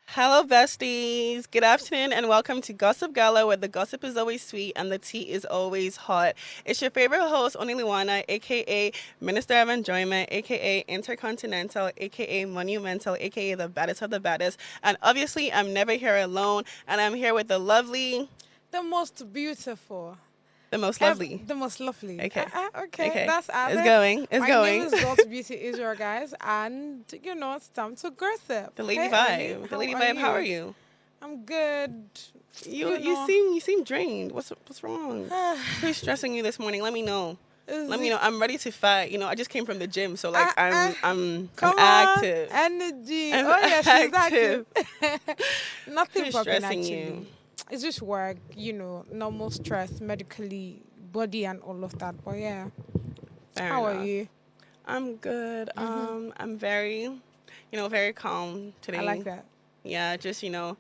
Hello, besties. Good afternoon, and welcome to Gossip Gala, where the gossip is always sweet and the tea is always hot. It's your favorite host, Oni Luana, aka Minister of Enjoyment, aka Intercontinental, aka Monumental, aka the baddest of the baddest. And obviously, I'm never here alone, and I'm here with the lovely, The most beautiful. the most lovely. The most lovely. Okay. Okay. Okay. That's It's Abby. going. It's My going. name is God's Beauty Israel, guys. And, it's time to gossip. The lady Hey, vibe. Oni, The lady vibe. How are you? I'm good. You seem drained. What's wrong? Who's stressing you this morning? Let me know. Let me know. I'm ready to fight. I just came from the gym, so like I'm Come active. on. Energy. I'm Oh, yeah, she's active. Nothing Who's popping, stressing actually. you? It's just work, normal stress, medically, body, and all of that. But yeah. Fair How are enough. you? I'm good. I'm very, very calm today. I like that. Yeah, just the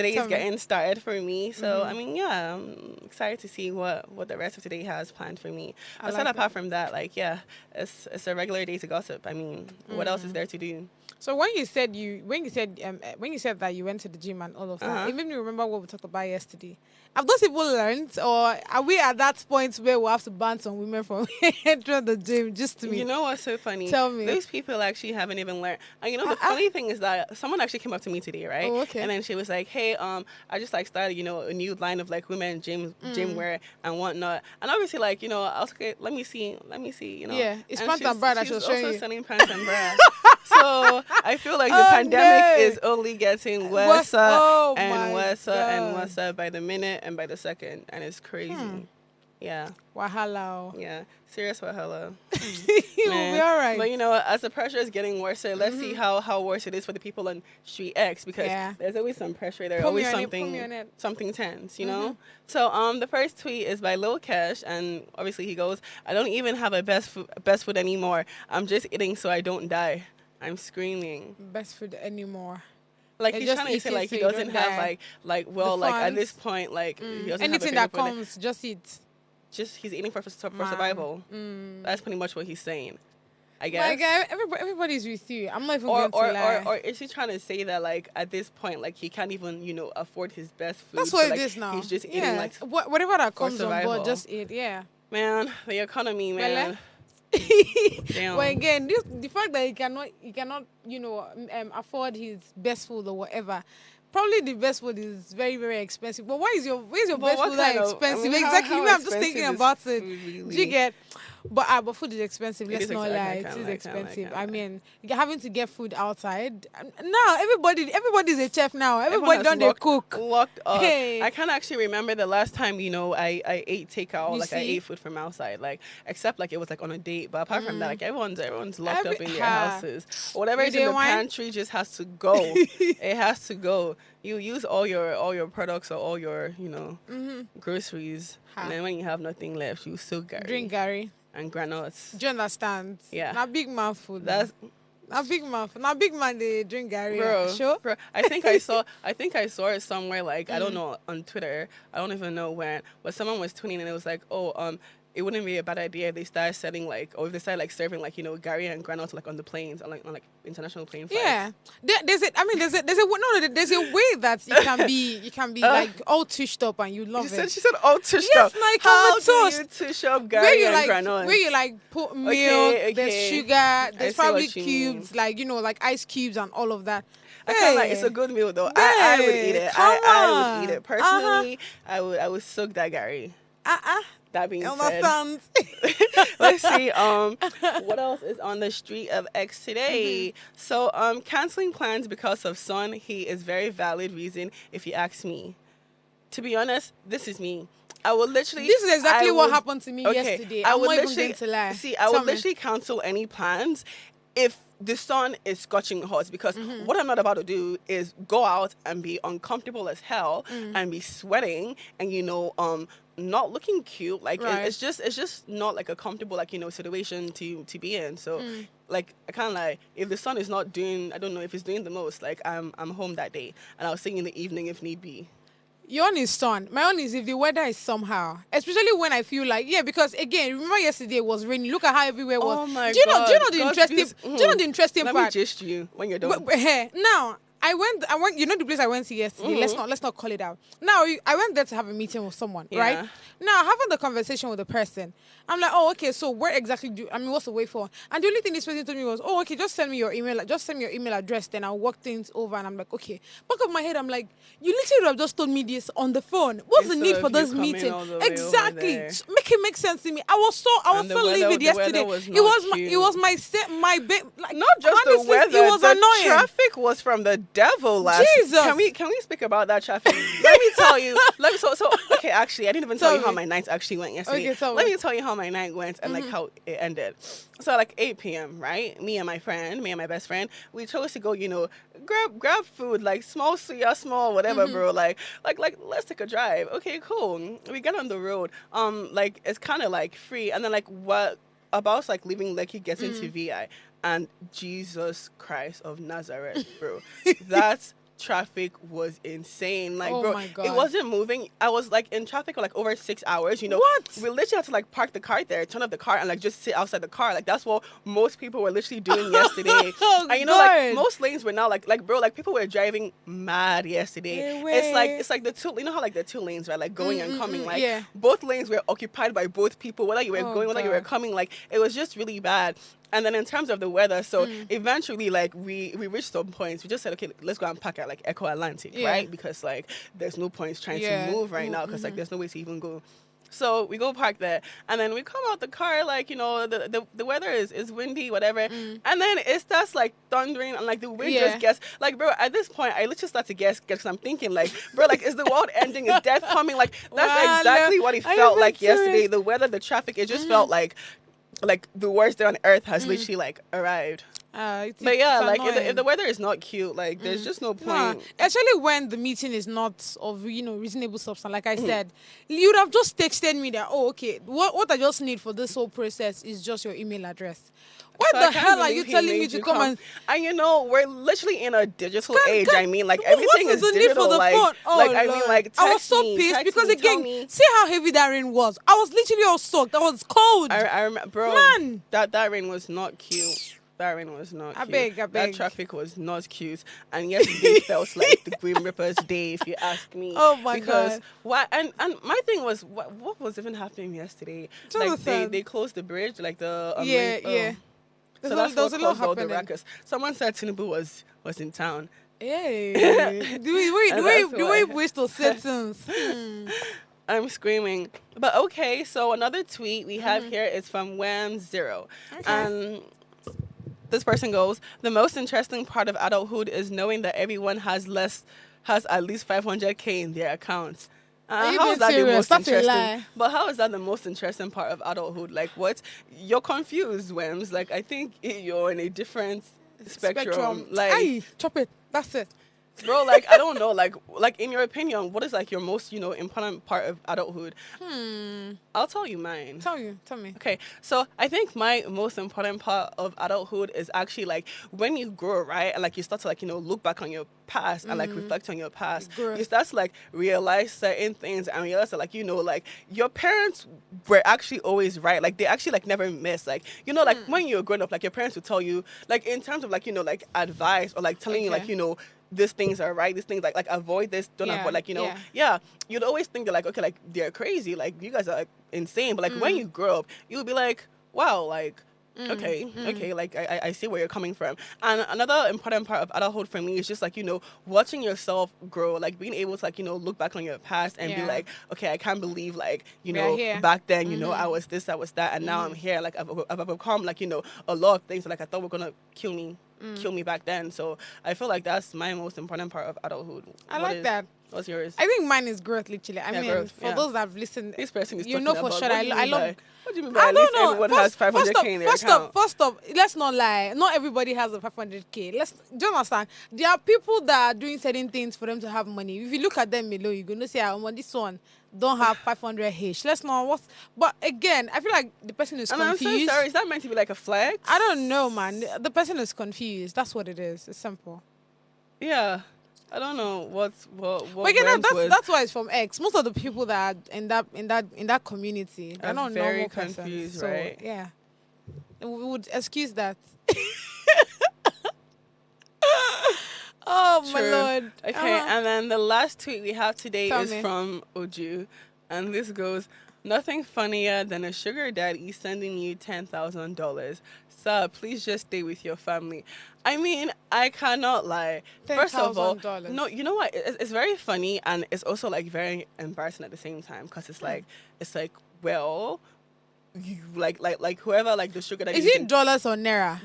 day Tell is me. getting started for me. So I mean, yeah, I'm excited to see what the rest of today has planned for me. I Aside like apart that. from that, like it's a regular day to gossip. I mean, what else is there to do? So when you said that you went to the gym and all of that, it made me remember what we talked about yesterday. Have those people learned, or are we at that point where we have to ban some women from entering the gym just to me? You know what's so funny? Tell me. Those people actually haven't even learned. And the funny thing is that someone actually came up to me today, right? Oh, okay. And then she was like, "Hey, I just like started, a new line of like women gym wear and whatnot." And obviously, like, I was like, "Okay, let me see, Yeah, it's And pants and bra that she's she's showing also you. selling pants and bra. So I feel like the Oh, pandemic no. is only getting What's- worse oh and my worse and God. worse by the minute and by the second, and it's crazy. Yeah. Wahala. Yeah, serious wahala. You'll Man. be all right. But as the pressure is getting worse, let's see how worse it is for the people on Street X, because Yeah. there's always some pressure. There's Put me always on it, put me on it. something tense, So the first tweet is by Lil Kesh, and obviously he goes, "I don't even have a best food anymore. I'm just eating so I don't die." I'm screaming. Best food anymore. Like You're he's just trying to say eating like so he you doesn't don't have die. like at this funds. point like he doesn't Anything have that a comes, just eat. just he's eating for Man. survival. That's pretty much what he's saying, I guess. Like everybody's with you. I'm not even or going to lie. or is he trying to say that like at this point like he can't even afford his best food? That's so, what like, it is now. He's just eating yeah. like Whatever that for comes on survival. board, just eat. Yeah. Man, the economy, man. Damn. But again, the fact that he cannot, afford his best food or whatever. Probably the best food is very, very expensive. But where's your But best what food that kind of- expensive? I mean, Exactly. how I'm just thinking expensive is about it. food really? Do you get? But food is expensive. It Let's is not ex- I lie. can't It is lie, expensive. can't lie. I mean, you're having to get food outside. Now everybody's a chef now. Everybody Everyone done has they cook. locked up. Hey. I can't actually remember the last time I ate takeout. You Like I see? ate food from outside. Like except like it was like on a date. But apart from that, like everyone's locked up in their houses. Whatever You is in the didn't want- pantry just has to go. It has to go. You use all your products or all your groceries, and then when you have nothing left, you still Drink Gary. and granules. Do you understand? Yeah. Now big man food. That's Now big man. Now big man they drink Gary. bro, Sure. bro. I think I saw it somewhere, like I don't know, on Twitter. I don't even know when, but someone was tweeting and it was like, it wouldn't be a bad idea if they started selling or if they started serving Gary and granules on the planes on international plane flights. Yeah, there's a way that you can be like all tushed up and you love She it. said all tush Yes, up. like How on do toast. you tush up where Gary you and like granules? where you like put milk, Okay. there's sugar, I there's see what probably you cubes, mean. like ice cubes and all of that. I kind of it's a good meal though. I would eat it. Come I would eat on. it personally. I would soak that Gary. That being said, Understand? let's see. What else is on the street of X today? So, canceling plans because of son. He is very valid reason. If you ask me, to be honest, this is me. I will literally. This is exactly I what would- happened to me okay, yesterday. I I'm would not even literally going to lie. see. I Tell would me. literally cancel any plans if the sun is scorching hot, because what I'm not about to do is go out and be uncomfortable as hell and be sweating and not looking cute. Like Right. it's just not like a comfortable like situation to be in. So like I can't lie. If the sun is not doing, I don't know if it's doing the most. Like I'm home that day, and I'll sing in the evening if need be. Your own is sun. My own is if the weather is somehow, especially when I feel like because again, remember yesterday it was raining. Look at how everywhere was. Oh my Do you know? God. Do you know the God, interesting? because- Do you know the interesting Let me part? gist you when you're done. Now I went. You know the place I went to yesterday. Let's not call it out. Now I went there to have a meeting with someone, right? Yeah. Now having the conversation with the person, I'm like, oh, okay. So where exactly what's the way for? And the only thing this person told me was, oh, okay, just send me your email. Just send me your email address. Then I'll work things over. And I'm like, okay. Back of my head, I'm like, you literally have just told me this on the phone. What's the Instead need of for you this coming meeting? all the way over Exactly. there. Make it make sense to me. I was so And the livid weather yesterday. was It not was cute. it was my like Not just honestly, the weather, It was the annoying. traffic was from the devil last. Jesus. Can we speak about that traffic? Let me tell you. Okay, actually, I didn't even tell Tell you how me. my nights actually went yesterday. Okay, tell Let me. me tell you how my night went and like how it ended. So like 8 p.m. right? Me and my best friend, we chose to go. Grab food like small, whatever, bro. Like let's take a drive. Okay, cool. We get on the road. Like it's kind of like free, and then like what about like leaving Lekki gets into VI, and Jesus Christ of Nazareth, bro. That's traffic was insane. Like, Oh bro, my God. it wasn't moving. I was like in traffic for like over 6 hours. What? We literally had to like park the car there, turn off the car, and like just sit outside the car. Like that's what most people were literally doing yesterday. Oh, And like God. most lanes were now like bro, like people were driving mad yesterday. No It's like the two, how like the two lanes, right? Like going and coming. Like yeah. both lanes were occupied by both people, whether you were Oh, going, whether you were God. coming. Like it was just really bad. And then in terms of the weather, so eventually, like we reached some points. We just said, okay, let's go and park at like Echo Atlantic, Yeah. right? Because like there's no points trying Yeah. to move right now because like there's no way to even go. So we go park there, and then we come out the car, like the weather is windy, whatever, and then it starts like thundering, and like the wind Yeah. just gets like, bro. At this point, I literally start to guess because I'm thinking like, bro, like is the world ending? Is death coming? Like that's Wow, exactly what it are you felt being like yesterday. serious? The weather, the traffic, it just felt like the worst day on earth has literally like arrived. But yeah, like if the weather is not cute, like there's just no Nah, point. especially when the meeting is not of reasonable substance. Like I said, you'd have just texted me that. Oh, okay. What I just need for this whole process is just your email address. What So I the can't hell are you believe he telling me made to you come and? we're literally in a digital age. Can- I mean, like what everything is is the need digital. for the like, phone? Oh, like I mean, Lord. like I was text so me, pissed text because me, tell again, me. see how heavy that rain was. I was literally all soaked. I was cold. I remember, bro. Man. That rain was not cute. That rain was not I cute. beg. That traffic was not cute. And yesterday felt like the Grim Reaper's day, if you ask me. Oh my because God. why? And my thing was, what was even happening yesterday? Jonathan. They closed the bridge, like the Yeah. So There's that's there was what a lot caused all the happening. ruckus. Someone said Tinubu was in town. Hey, do that's we why. wish to citizens? I'm screaming. But okay, so another tweet we have here is from Wham0. Okay. And this person goes, the most interesting part of adulthood is knowing that everyone has at least 500K in their accounts. Are you How being is that the serious? most That's a interesting? lie. But how is that the most interesting part of adulthood? Like what? You're confused, Wems. Like I think you're in a different spectrum. Like Aye, chop it. That's it. bro, like I don't know, like in your opinion, what is like your most important part of adulthood? I'll tell you mine. Tell me. Okay, so I think my most important part of adulthood is actually like when you grow, right, and like you start to like look back on your past and like reflect on your past. Grow. You start to like realize certain things and realize that like like your parents were actually always right. Like they actually like never miss. Like like when you're growing up, like your parents would tell you like in terms of like like advice or like telling you like these things are right, these things like avoid this, don't Yeah, avoid, like you'd always think that like okay, like they're crazy, like you guys are like, insane, but like when you grow up you'll be like wow, like okay, like I see where you're coming from. And another important part of adulthood for me is just like watching yourself grow, like being able to like look back on your past and be Yeah. like okay, I can't believe like We're here. back then I was this, I was that, and now I'm here, like I've overcome like a lot of things that like I thought were gonna kill me back then. So I feel like that's my most important part of adulthood. I What like is- that. What's yours? I think mine is growth, literally. I mean, growth, for those that have listened, This person is you talking know for about. sure. What do you I mean love. by- What do you mean by I at least don't know. everyone has 500K in their account? First up, let's not lie. Not everybody has a 500K. Do you understand? There are people that are doing certain things for them to have money. If you look at them below, you're gonna say, "Oh, this one don't have 500H." Let's not. But again, I feel like the person is And I'm confused. so sorry. Is that meant to be like a flex? I don't know, man. The person is confused. That's what it is. It's simple. Yeah. I don't know what But again, Brent's was. that's why it's from X. Most of the people that are in that community, they're Are not very normal confused, persons. So, right? yeah, and we would excuse that. Oh my True. lord. Okay, and then the last tweet we have today Tell is me. from Oju, and this goes: "Nothing funnier than a sugar daddy sending you $10,000. Sir, please just stay with your family." I mean, I cannot lie. First of all, $10,000. no, you know what? It's very funny, and it's also like very embarrassing at the same time because it's like, well, you like whoever like the sugar daddy Is it dollars or naira?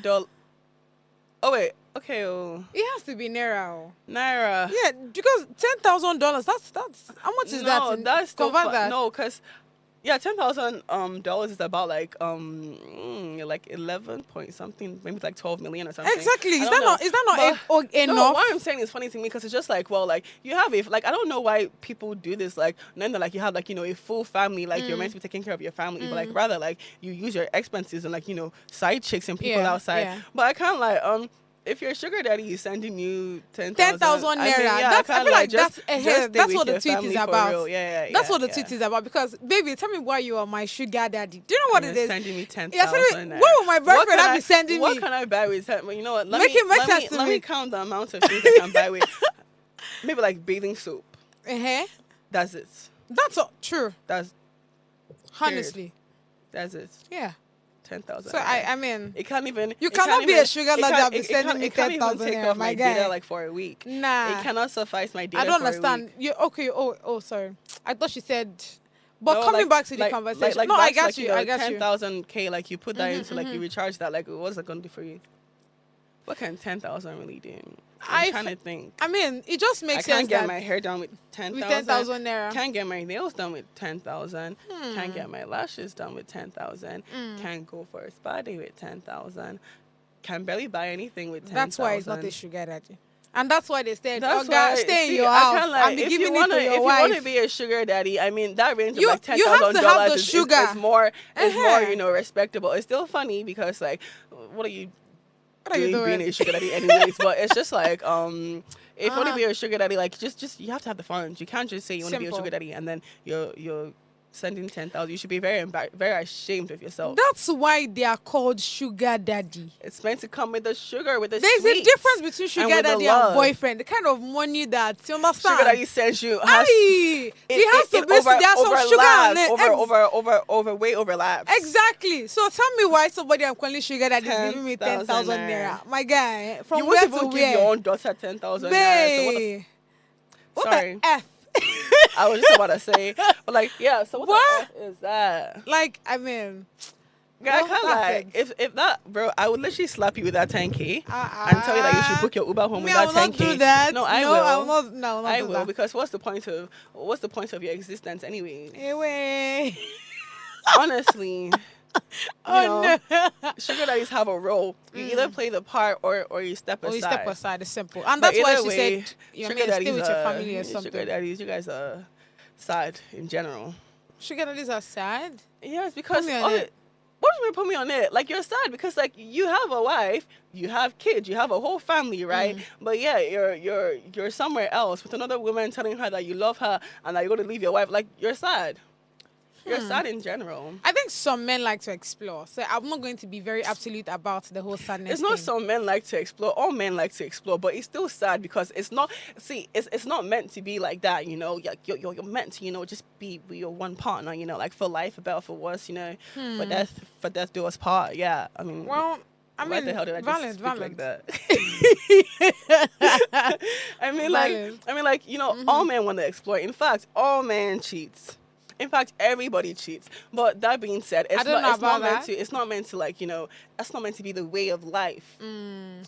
Oh wait, okay, oh, It has to be naira. Oh. naira. Yeah, because $10,000. That's how much is that? No, in- that's still convert that. no, cause yeah, $10,000 is about like 11 point something, maybe like 12 million or something. Exactly. I Is don't that know. not? Is that not But- enough? No, what I'm saying is funny to me because it's just like, well, like you have a like I don't know why people do this. Like then like you have like a full family, like you're meant to be taking care of your family, but like rather like you use your expenses and like side chicks and people Yeah, outside. yeah. But I can't like if your sugar daddy is sending you 10,000 10,000 naira. I feel like just that's stay that's with what the your tweet family is for about. real. Yeah, That's what the yeah. tweet is about. Because baby, tell me why you are my sugar daddy. Do you know what You're it is? sending me You're 10,000 sending me- naira. What would my boyfriend What can have been sending What me? can I buy with 10? Well, you know what? Make it make sense to let me. me count the amount of things I can buy with. Maybe like bathing soap. Uh-huh. That's it. That's all, true. That's Honestly, That's it. yeah. 10,000. So I mean, It can't even. you it cannot can't be even- a sugar it daddy can't- and be it sending can't- me It can't even 10,000 take naira, off my my guy. data like for a week. nah. It cannot suffice my data. I don't for a understand. week. You okay? Oh, sorry. I thought she said. But No, coming like- back to the like- conversation, like no, I that's got like, you. I got you. 10,000K, like you put that into like you recharge that. Like what's it gonna do for you? What can 10,000 really do? I'm trying to think. I mean, it just I makes sense can't get that my hair done with 10,000. with 10,000 naira. Can't get my nails done with 10,000. Can't get my lashes done with 10,000. Can't go for a spa day with 10,000. Can barely buy anything with 10,000. That's why it's not a sugar daddy. And that's why they said, That's "Oh, why, God, stay in see, your I house can't lie. and be If giving you it wanna, to your if wife." you want to be a sugar daddy, I mean that range of You- like you have to have $10,000 the is sugar. more Uh-huh. respectable. It's still funny because like, what are you What are you doing being doing? a sugar daddy anyways? But it's just like if you want to be a sugar daddy, like just you have to have the funds. You can't just say you want to be a Simple. sugar daddy and then you're sending 10,000. You should be very very ashamed of yourself. That's why they are called sugar daddy. It's meant to come with the sugar, with the There's a sweets, difference between and sugar with the daddy love. and boyfriend. The kind of money that you understand. Sugar daddy sends you. Has, Aye, he has to be. over, There's some sugar on it. overweight overlaps. Exactly. So tell me why somebody I'm calling sugar daddy is giving me 10,000 10,000 naira. My guy, from You where won't to even give where? your own daughter 10,000 naira. So Babe, what sorry. the F? I was just about to say, but like, yeah. So what What? the F is that? Like, I mean, Girl, I Well, can't that's lie. it. If that, bro, I would literally slap you with that 10K and tell you that you should book your Uber home me, with I that will not 10K. do that. No, I no, will. I will not. No, I will not I do will that. because what's the point of your existence anyway? Anyway. Honestly. Oh know, no. Sugar daddies have a role. You either play the part or you step aside. Or you step aside. It's simple, and But that's why either she way, said you sugar may stay daddies with your are- family or something. Sugar daddies, you guys are sad in general. Sugar daddies are sad. Yes, because me on all it. what do you mean put me on it? Like you're sad because like you have a wife, you have kids, you have a whole family, right? But yeah, you're somewhere else with another woman telling her that you love her and that you're going to leave your wife. Like you're sad. You're sad in general. I think some men like to explore, so I'm not going to be very absolute about the whole sadness. It's not thing. some men like to explore. All men like to explore, but it's still sad because it's not. See, it's not meant to be like that. You know, you're meant to, just be with your one partner. You know, like for life, for better, for worse. You know, for death do us part. Yeah, I mean. Well, I why mean, the hell did I valid, just speak valid. like that? I mean, Valid. all men want to explore. In fact, all men cheats. In fact, everybody cheats. But that being said, I don't know about that. it's not meant to like, that's not meant to be the way of life.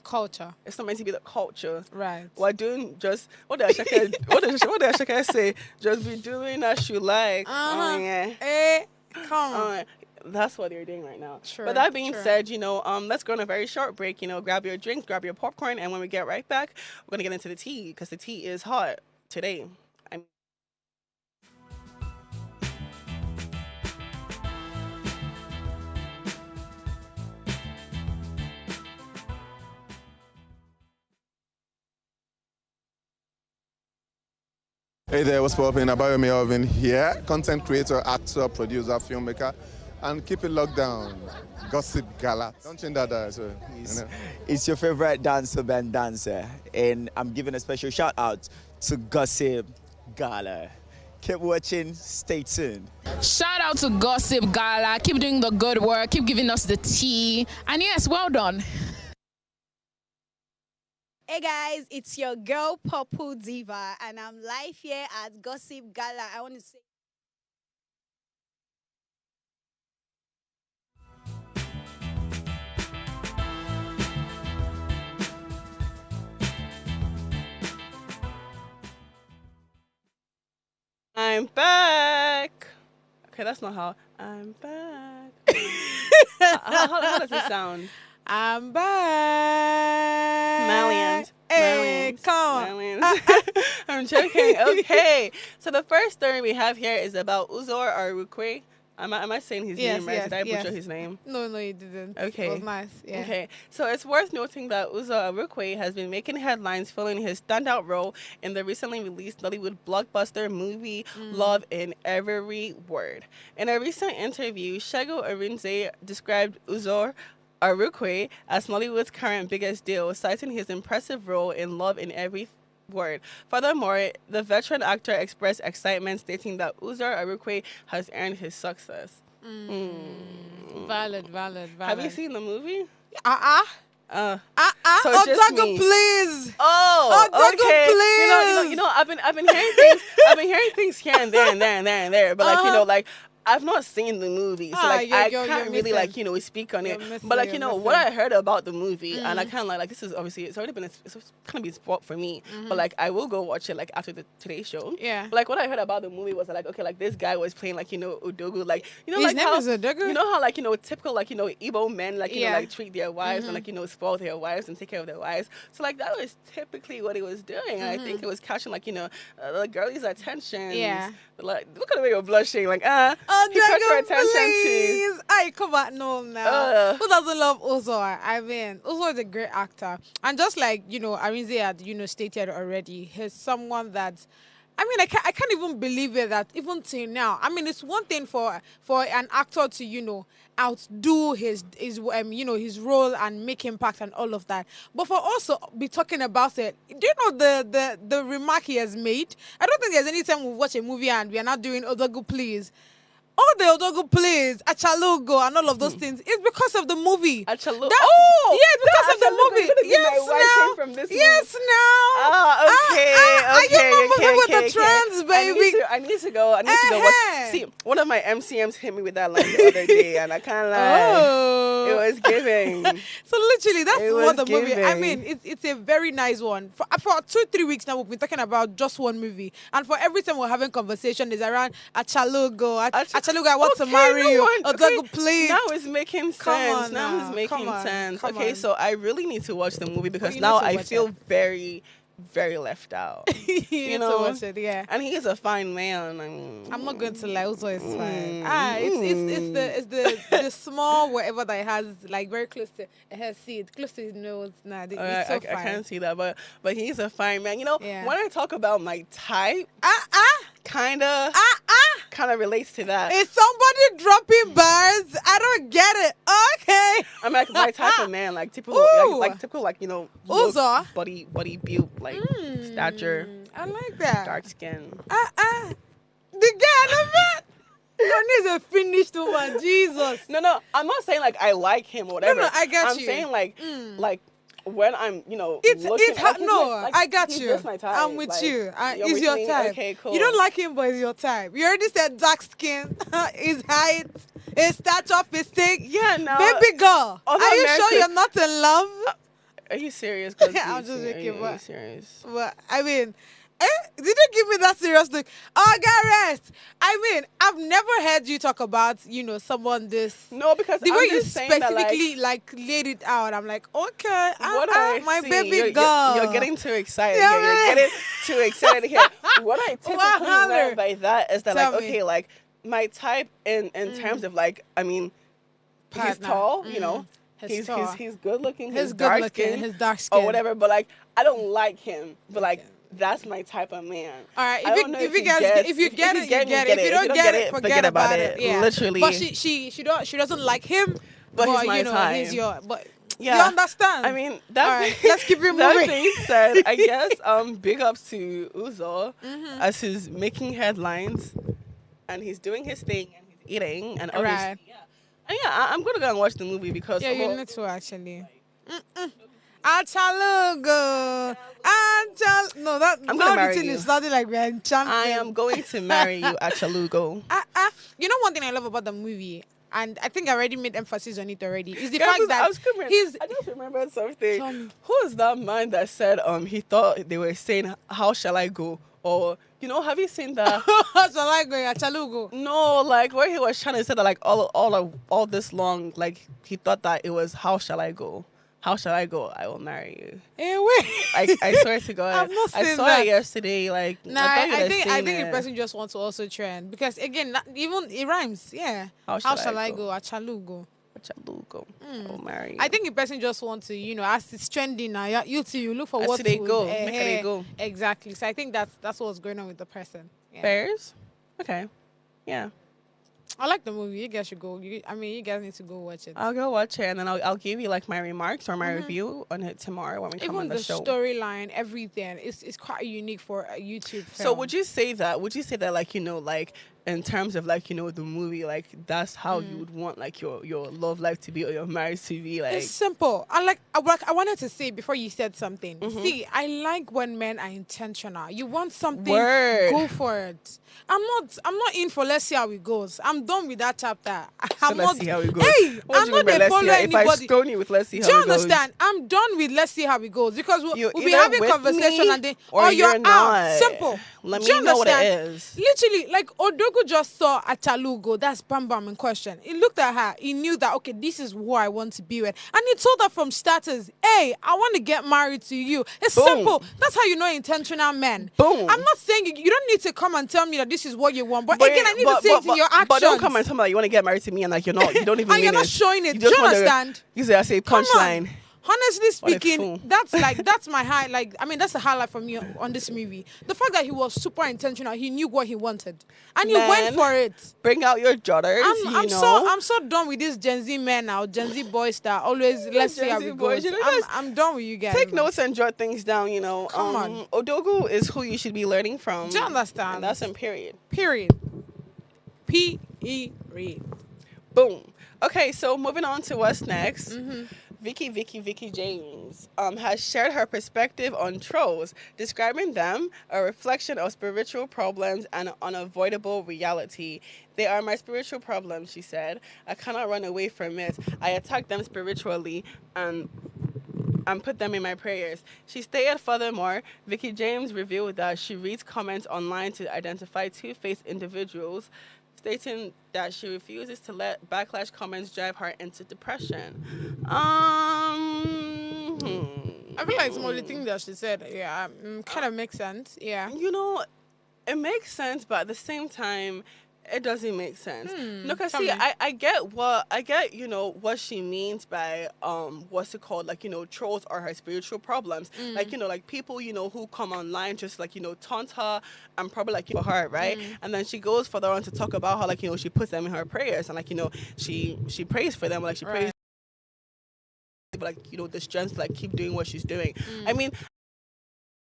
Culture. It's not meant to be the culture. Right. We're doing just what did Ashaka say? Just be doing as you like. Oh yeah. Come on. That's what they're doing right now. Sure, but that being sure. said, let's go on a very short break. Grab your drinks, grab your popcorn, and when we get right back, we're gonna get into the tea because the tea is hot today. Hey there, what's poppin'? Abayomi Alvin here, content creator, actor, producer, filmmaker, and keep it locked down. Gossip Gala. Don't change that dial, so, It's your favorite dancer, band dancer, and I'm giving a special shout out to Gossip Gala. Keep watching, stay tuned. Shout out to Gossip Gala. Keep doing the good work. Keep giving us the tea. And yes, well done. Hey guys, it's your girl Purple Diva, and I'm live here at Gossip Gala. I want to say I'm back. Okay, that's not how. I'm back. how does it sound? I'm back. Malians. Hey, come on. Malians. I'm joking. Okay. So the first story we have here is about Uzor Arukwe. Am I saying his name right? Did I butcher his name? No, you didn't. Okay. It was nice. Yeah. Okay. So it's worth noting that Uzor Arukwe has been making headlines following his standout role in the recently released Nollywood blockbuster movie Love in Every Word. In a recent interview, Shego Arinze described Uzor Arukwe as Nollywood's current biggest deal, citing his impressive role in Love in Every Word. Furthermore, the veteran actor expressed excitement, stating that Uzor Arukwe has earned his success. Valid. Have you seen the movie? So it's just me. Please. Oh, Otago, okay. please. I've been hearing things. I've been hearing things here and there and there and there and there. But like I've not seen the movie, so I can't really speak on it. But what I heard about the movie, and I kind of like this is obviously it's already been it's kind of been spot for me. But like I will go watch it like after the Today Show. Yeah. But like what I heard about the movie was like okay, like this guy was playing like Udogu, like His like name how is Udogu? you know how like typical like Igbo men like like treat their wives and like spoil their wives and take care of their wives. So like that was typically what he was doing, and I think it was catching like the girlie's attention. Yeah. Like look at the way you're blushing, like he caught your attention please. too. Ay, come on, no now. Who doesn't love Uzor? I mean, Uzor is a great actor, and just like Arinze had stated already, he's someone that. I mean, I can't even believe it that even till now. I mean, it's one thing for an actor to outdo his role and make impact and all of that, but for also be talking about it. Do you know the remark he has made? I don't think there's any time we watch a movie and we are not doing Odogu please. All the Odogu plays, Achalugo, and all of those things, it's because of the movie. Achalugo. Yeah, because of the movie. Yes, now. From this yes, now. Okay. With the trends, baby. I need to go watch. See, one of my MCMs hit me with that line the other day, and I can't lie. It was giving. So literally, that's what the giving. movie. I mean, it's a very nice one. For 2-3 weeks now, we've been talking about just one movie, and for every time we're having conversation, is around Achalugo. Achalugo, I want to marry you. Odogu, please. Now it's making sense. Now it's making sense. Okay, so I really need to watch the movie because now I feel very, very left out. you need to watch it, yeah. And he is a fine man. I mean, I'm not going to lie. Also, it's fine. It's the small whatever that it has, like very close to her seat, close to his nose. Nah, it's so fine. I can't see that, but he's a fine man. Yeah. When I talk about my type, kind of relates to that. Is somebody dropping bars? I don't get it. Okay. I'm like my type of man, like typical, typical, Uzor. body built, like stature. I like that. Dark skin. The guy, man. Your needs a finished woman. Jesus. No, I'm not saying like I like him or whatever. No, I get I'm you. saying like when I'm, It's looking it's at his no, like, I got he's you. just my type. I'm with Like, you. you're It's with your me? type. Okay, cool. You don't like him, but it's your type. You already said dark skin, his height, his stature, physique. Yeah, no. Baby girl, Although are you sure America- you're not in love? Are you serious? 'Cause I'm just are joking, you but serious? But I mean, did you give me that serious look? Oh, Gareth. I mean, I've never heard you talk about, someone this. No, because The I'm way you just saying that, like, specifically laid it out, I'm like, okay, what I my see, baby you're, girl. You're getting too excited Yeah, here. You're man. getting too excited here. What I typically Wow. mean by that is that, Tell like, me. okay, like, my type in terms of, like, I mean, he's Partner. tall, He's tall. he's good looking, His he's good dark looking, skin, his dark skin. or whatever. But like, I don't like him. But like, that's my type of man. All right, I don't know if you get get it, you get it. If you don't get it, forget about it. Yeah. Literally. But she doesn't like him. But he's my type. he's your. But Yeah. you understand. I mean, that. All right, let's keep it That moving. being said, I guess big ups to Uzo Mm-hmm. as he's making headlines, and he's doing his thing and he's eating and obviously, Right. yeah. And yeah, I'm gonna go and watch the movie because Yeah, you need to actually. Achalugo. No, that I'm now gonna the marry thing you. is starting like we're in champion. I am going to marry you at Chalugo. You know one thing I love about the movie, and I think I already made emphasis on it already, is the Yeah, fact that I just remembered something. Tell me. Who is that man that said he thought they were saying how shall I go? Or have you seen that? so like going Achalugo. No, like where he was trying to say that like all this long, like he thought that it was how shall I go? How shall I go? I will marry you. Hey, wait. I swear to God. I've not I seen saw that. it yesterday. Like Nah, I thought you I had think seen the it. person just wants to also trend because again, even it rhymes. Yeah. How shall I go? Achalugo. Chalugo. I will marry you. I think the person just wants to, as it's trending now, you too, you look for As what they to go, make how they go. Exactly. So I think that's what's going on with the person. Yeah. Bears? Okay. Yeah. I like the movie. You guys should go. You guys need to go watch it. I'll go watch it and then I'll give you like my remarks or my review on it tomorrow when we come Even on the show. storyline, everything, it's quite unique for a YouTube film. So would you say that like like in terms of like the movie, like that's how you would want like your love life to be or your marriage to be like? It's simple. I wanted to say before you said something. See, I like when men are intentional. You want something, Word. go for it. I'm not in for let's see how it goes. I'm done with that chapter. So let's see how it goes. Hey, What I'm do you not mean by a let's follow see how- If I anybody. stone you with let's see how Do you it goes. understand? I'm done with let's see how it goes because we'll You're be either having with conversation me and then or you're you're out. not. Simple. Let Do you me know what it understand? is. Literally, like Odogu just saw Achalugo, that's Bam Bam in question. He looked at her, he knew that okay, this is who I want to be with. And he told her from starters, hey, I want to get married to you. It's Boom. simple. That's how you know intentional men. Boom. I'm not saying you don't need to come and tell me that this is what you want. But again, I need to see it in your actions. But don't come and tell me that you want to get married to me and like you don't even And mean you're not it. showing it. You Do you just wanna- understand? You say I say Come on. punchline. Honestly What a speaking, fool. that's my high. Like, I mean, that's a highlight for me on this movie. The fact that he was super intentional, he knew what he wanted, and he Man. went for it. Bring out your daughters. I'm so done with these Gen Z men now, Gen Z boys that always let's see Gen how Z it boys, goes. guys, I'm done with you guys. Take man. notes and jot things down. Come on. Odogu is who you should be learning from. Do you understand? And that's in period. Period. Period. Boom. Okay, so moving on to what's next. Vicky James has shared her perspective on trolls, describing them a reflection of spiritual problems and unavoidable reality. They are my spiritual problems, she said. I cannot run away from it. I attack them spiritually and put them in my prayers. She stated furthermore, Vicky James revealed that she reads comments online to identify two-faced individuals, stating that she refuses to let backlash comments drive her into depression. I feel like some of the things that she said, kind of makes sense. Yeah. It makes sense, but at the same time, it doesn't make sense. No, cause tell see, me. I get what she means by what's it called, like trolls are her spiritual problems, like people people who come online just like taunt her and probably like for her, right? And then she goes further on to talk about how like she puts them in her prayers and like she prays for them, like she prays like the strength to like keep doing what she's doing. I mean,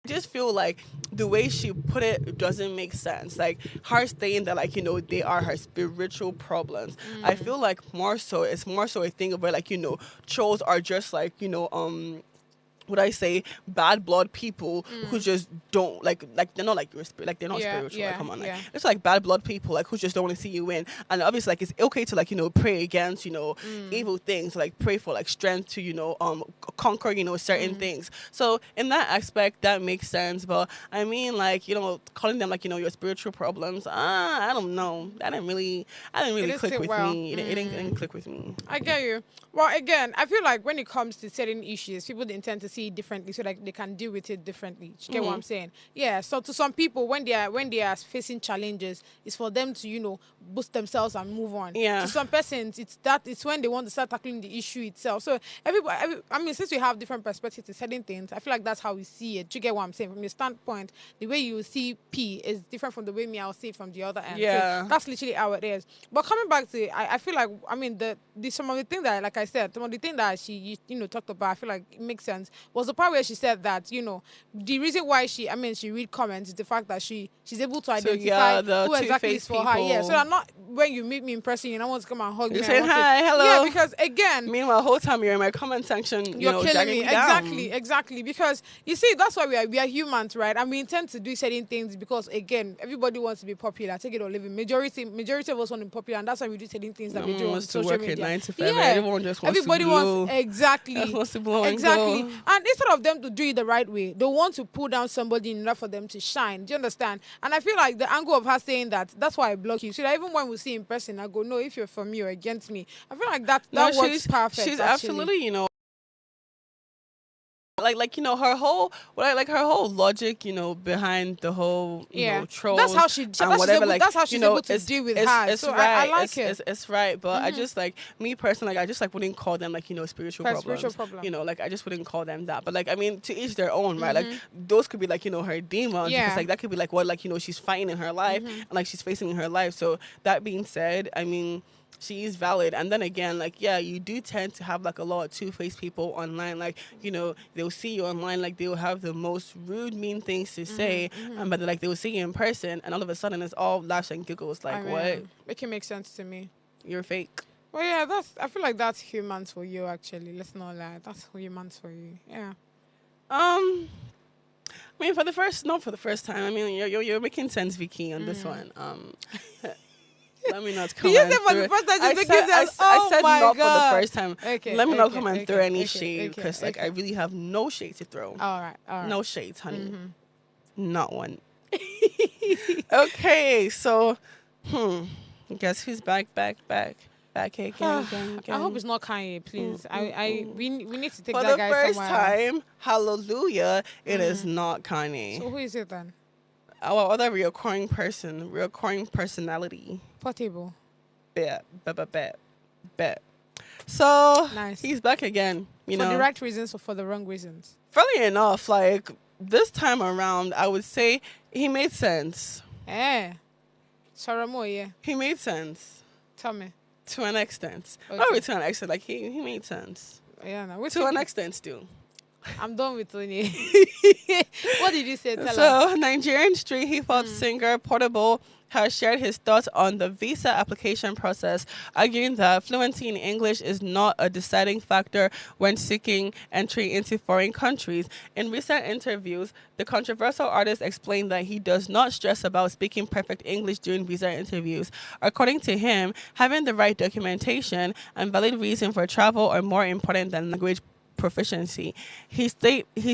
I just feel like the way she put it doesn't make sense. Like her saying that like they are her spiritual problems. I feel like it's more so a thing of where like trolls are just like would I say, bad blood people who just don't like they're not like your spirit, like they're not Yeah, spiritual. yeah, Like, come on, like yeah. it's like bad blood people like who just don't want to see you win. And obviously, like it's okay to like pray against evil things, like pray for like strength to conquer certain things. So in that aspect, that makes sense. But I mean, like calling them like your spiritual problems. I don't know. I didn't really didn't click sit with well. me. It didn't click with me. I get you. Well, again, I feel like when it comes to certain issues, people intend to see it differently, so like they can deal with it differently. Do you get what I'm saying? Yeah. So to some people, when they are facing challenges, it's for them to boost themselves and move on. Yeah. To some persons, it's when they want to start tackling the issue itself. So I mean, since we have different perspectives to certain things, I feel like that's how we see it. Do you get what I'm saying? From your standpoint, the way you see P is different from the way me I'll see it from the other end. Yeah. So that's literally how it is. But coming back to it, I feel like some of the things that, like I said, some of the things that she talked about, I feel like it makes sense. Was the part where she said that the reason why she read comments is the fact that she's able to identify the who exactly is for her. Yeah. people. So that not when you meet me in person, I want to come and hug You me. say I want to- hi, hello. Yeah, because again, Meanwhile, the whole time you're in my comment section, you're killing dragging me. down. Exactly. Because you see, that's why we are humans, right? And we intend to do certain things because again, everybody wants to be popular. Take it or leave it. Majority of us want to be popular, and that's why we do certain things that we do on Wants to social work media. at 9 to 5. Yeah. Everyone just wants Everybody to blow. wants exactly. Wants to blow and exactly. go. And instead of them to do it the right way, they want to pull down somebody in order for them to shine. Do you understand? And I feel like the angle of her saying that's why I block you. So that even when we see in person, I go, no, if you're for me or against me. I feel like that works perfect. She's actually. absolutely, her whole her whole logic, behind the whole trolls. That's how she. and whatever, that's how she's able to deal with her. It's So right. I like it. It's right, but I just me personally, I just wouldn't call them spiritual problems. Spiritual problem. I just wouldn't call them that. But I mean, to each their own, right? Like those could be her demons. Yeah. Because that could be what she's fighting in her life and she's facing in her life. So that being said, I mean, she is valid. And then again, you do tend to have a lot of two-faced people online. They'll see you online, they'll have the most rude, mean things to say, but they will see you in person, and all of a sudden it's all laughs and giggles. What? It can make sense to me. You're fake. Well, yeah, I feel like that's humans for you. Actually, let's not lie. That's humans for you. Yeah. I mean, not for the first time. I mean, you're making sense, Vicky, on this one. Let me not Did come you and say for the throw- first time? I Just said, making sense? I Oh said my not God. for the first time. Okay, Let me not okay, come and okay, throw any okay, shade, okay, because okay. I really have no shade to throw. All right. No shades, honey. Not one. Okay, so guess who's back again. I hope it's not Kanye, please. We need to take For that the guy first somewhere else. time, hallelujah, it is not Kanye. So who is it then? Our other recurring personality. Portable. Bet. So Nice. he's back again. For the right reasons or for the wrong reasons? Funny enough, this time around, I would say he made sense. Saramo, yeah. He made sense Tell me. to an extent. Okay. Not really to an extent. He made sense Yeah, no. to an extent still. I'm done with Tony. What did you say? Tell us. So, Nigerian street hip hop singer Portable has shared his thoughts on the visa application process, arguing that fluency in English is not a deciding factor when seeking entry into foreign countries. In recent interviews, the controversial artist explained that he does not stress about speaking perfect English during visa interviews. According to him, having the right documentation and valid reason for travel are more important than language proficiency. His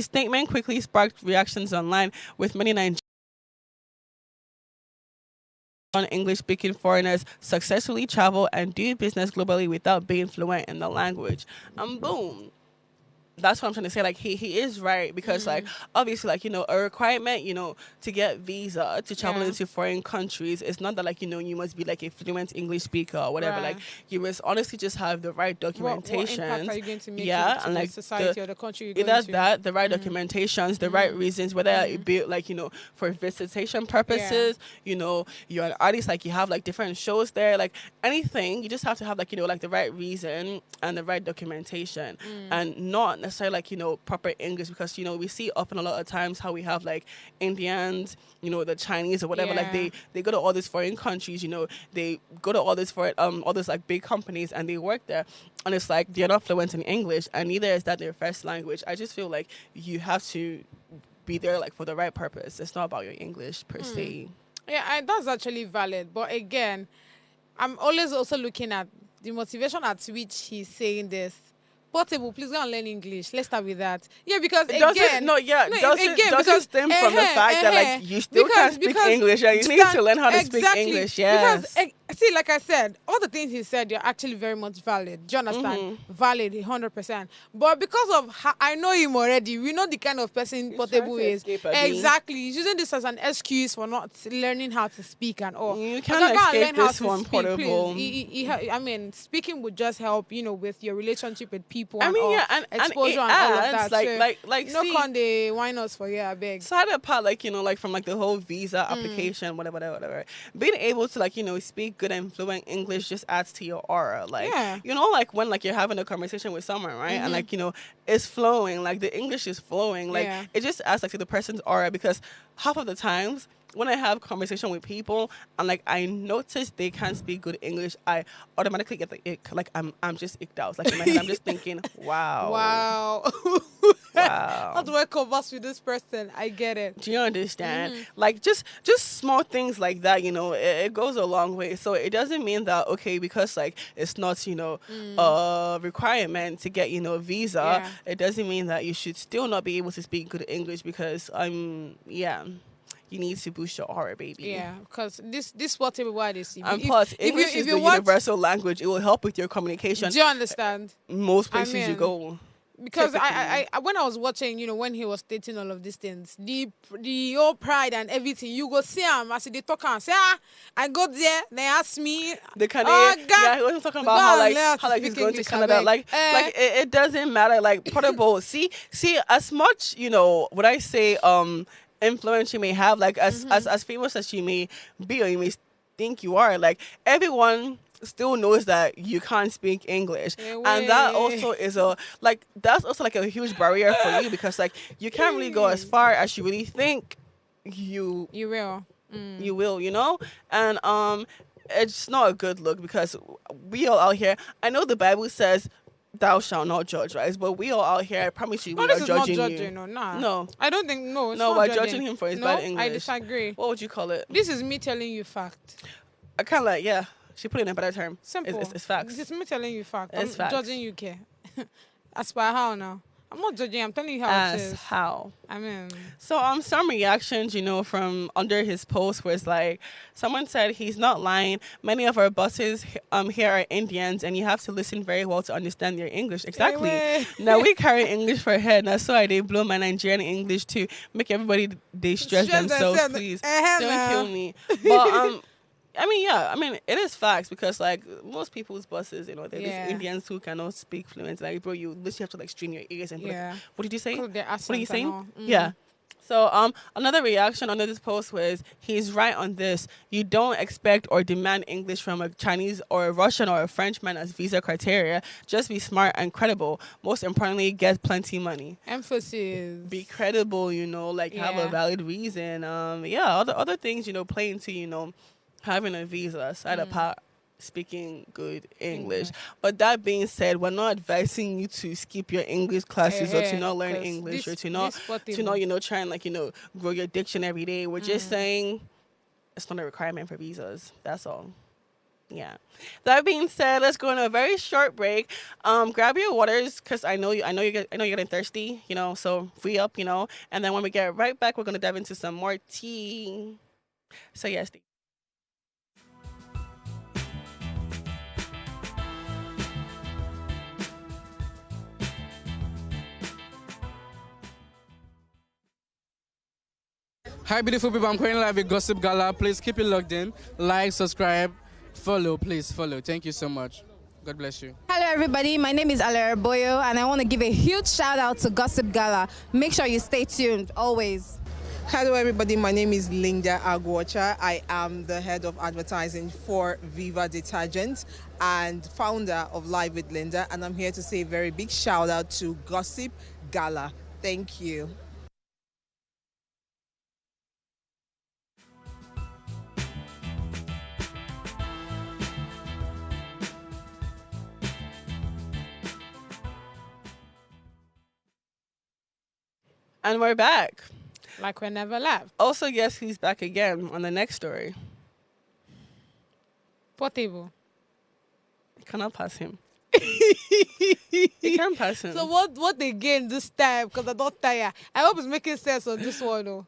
statement quickly sparked reactions online, with many Nigerian English-speaking foreigners successfully travel and do business globally without being fluent in the language. And boom. That's what I'm trying to say. He is right, because obviously, a requirement, to get visa to travel into foreign countries, it's not that you must be a fluent English speaker or whatever. Right. You must honestly just have the right documentation. What impact are you going to make to and the society or the country you're either going to? that, the right documentations, the right reasons, whether it be for visitation purposes, you're an artist, you have different shows there, anything, you just have to have the right reason and the right documentation, and not necessarily like, proper English, because, we see often a lot of times how we have like Indians, the Chinese or whatever, like Yeah. they go to all these foreign countries, they go to all these like big companies and they work there, and it's like they're not fluent in English, and neither is that their first language. I just feel like you have to be there like for the right purpose. It's not about your English per se. Yeah, that's actually valid. But again, I'm always also looking at the motivation at which he's saying this. Portable, please go and learn English. Let's start with that. Yeah, because Does again, it stem from the fact that like you still can't speak English, and you need to learn how to speak English? Yes. Because see, like I said, all the things he said, you're actually very much valid. Do you understand? Valid, 100%. But because of how I know him already, we know the kind of person Portable is. Exactly. He's using this as an excuse for not learning how to speak and all. You can't escape this one, Portable. I mean, speaking would just help, with your relationship with people. I mean, all, yeah, and exposure it and all of adds, that. like no see, con they wine us for I beg. side apart, like like from like the whole visa application, whatever. Being able to like speak good and fluent English just adds to your aura. Like like when like you're having a conversation with someone, right, and like it's flowing, like the English is flowing, like it just adds like to the person's aura, because half of the times when I have conversation with people and like I notice they can't speak good English, I automatically get the ick. Like I'm just icked out. Like in my head, I'm just thinking, wow. How do I converse with this person? I get it. Do you understand? Like just small things like that, it goes a long way. So it doesn't mean that because like it's not a requirement to get a visa. It doesn't mean that you should still not be able to speak good English, because you need to boost your aura, baby. Yeah, because this whatever word is. And plus, English is the universal language. It will help with your communication. Do you understand? Most places you go. Because I when I was watching, when he was stating all of these things, the whole pride and everything, you go see him as they talk and say, I go there, they ask me. The Canada, he wasn't talking about how he's going to Canada. Like it doesn't matter. Like Portable, see, as much, what I say, influence you may have, like as famous as you may be or you may think you are, like everyone still knows that you can't speak English, and that also is that's also like a huge barrier for you, because like you can't really go as far as you really think you will, and it's not a good look, because we all out here, I know the Bible says thou shalt not judge, right? But we all out here, I promise you, we are judging you. No, I don't think. No, we're judging him for his bad English. I disagree. What would you call it? This is me telling you fact. I kind of like, she put it in a better term. Simple. It's facts. This is me telling you fact. It's facts. Judging you care. As per how now? I'm not judging. I'm telling you how it is. How? I mean. So some reactions, from under his post was like, someone said he's not lying. Many of our buses here are Indians, and you have to listen very well to understand their English. Exactly. Now we carry English for head. Now so they blow my Nigerian English to make everybody they stress themselves. Please don't kill me. But it is facts, because like most people's buses, there's these Indians who cannot speak fluent. Like, bro, you literally have to like strain your ears and be like, what did you say? What are you saying? Yeah. So another reaction under this post was, he's right on this. You don't expect or demand English from a Chinese or a Russian or a Frenchman as visa criteria. Just be smart and credible. Most importantly, get plenty money. Emphasis. Be credible, have a valid reason. Other things, play into, having a visa, side apart speaking good English. But that being said, we're not advising you to skip your English classes or to not learn English or to not try and grow your diction every day. We're just saying it's not a requirement for visas. That's all. Yeah. That being said, let's go on a very short break. Grab your waters, because I know you're getting thirsty. So free up. And then when we get right back, we're gonna dive into some more tea. So yes. Hi, beautiful people. I'm currently live with Gossip Gala. Please keep it logged in. Like, subscribe, follow. Please follow. Thank you so much. God bless you. Hello, everybody. My name is Alera Boyo, and I want to give a huge shout out to Gossip Gala. Make sure you stay tuned always. Hello, everybody. My name is Linda Agwocha. I am the head of advertising for Viva Detergent and founder of Live with Linda. And I'm here to say a very big shout out to Gossip Gala. Thank you. And we're back. Like we never left. Also, yes, he's back again on the next story. Portable. You cannot pass him. You can't pass him. So what they gain this time? Because I don't tire. I hope it's making sense on this one, though.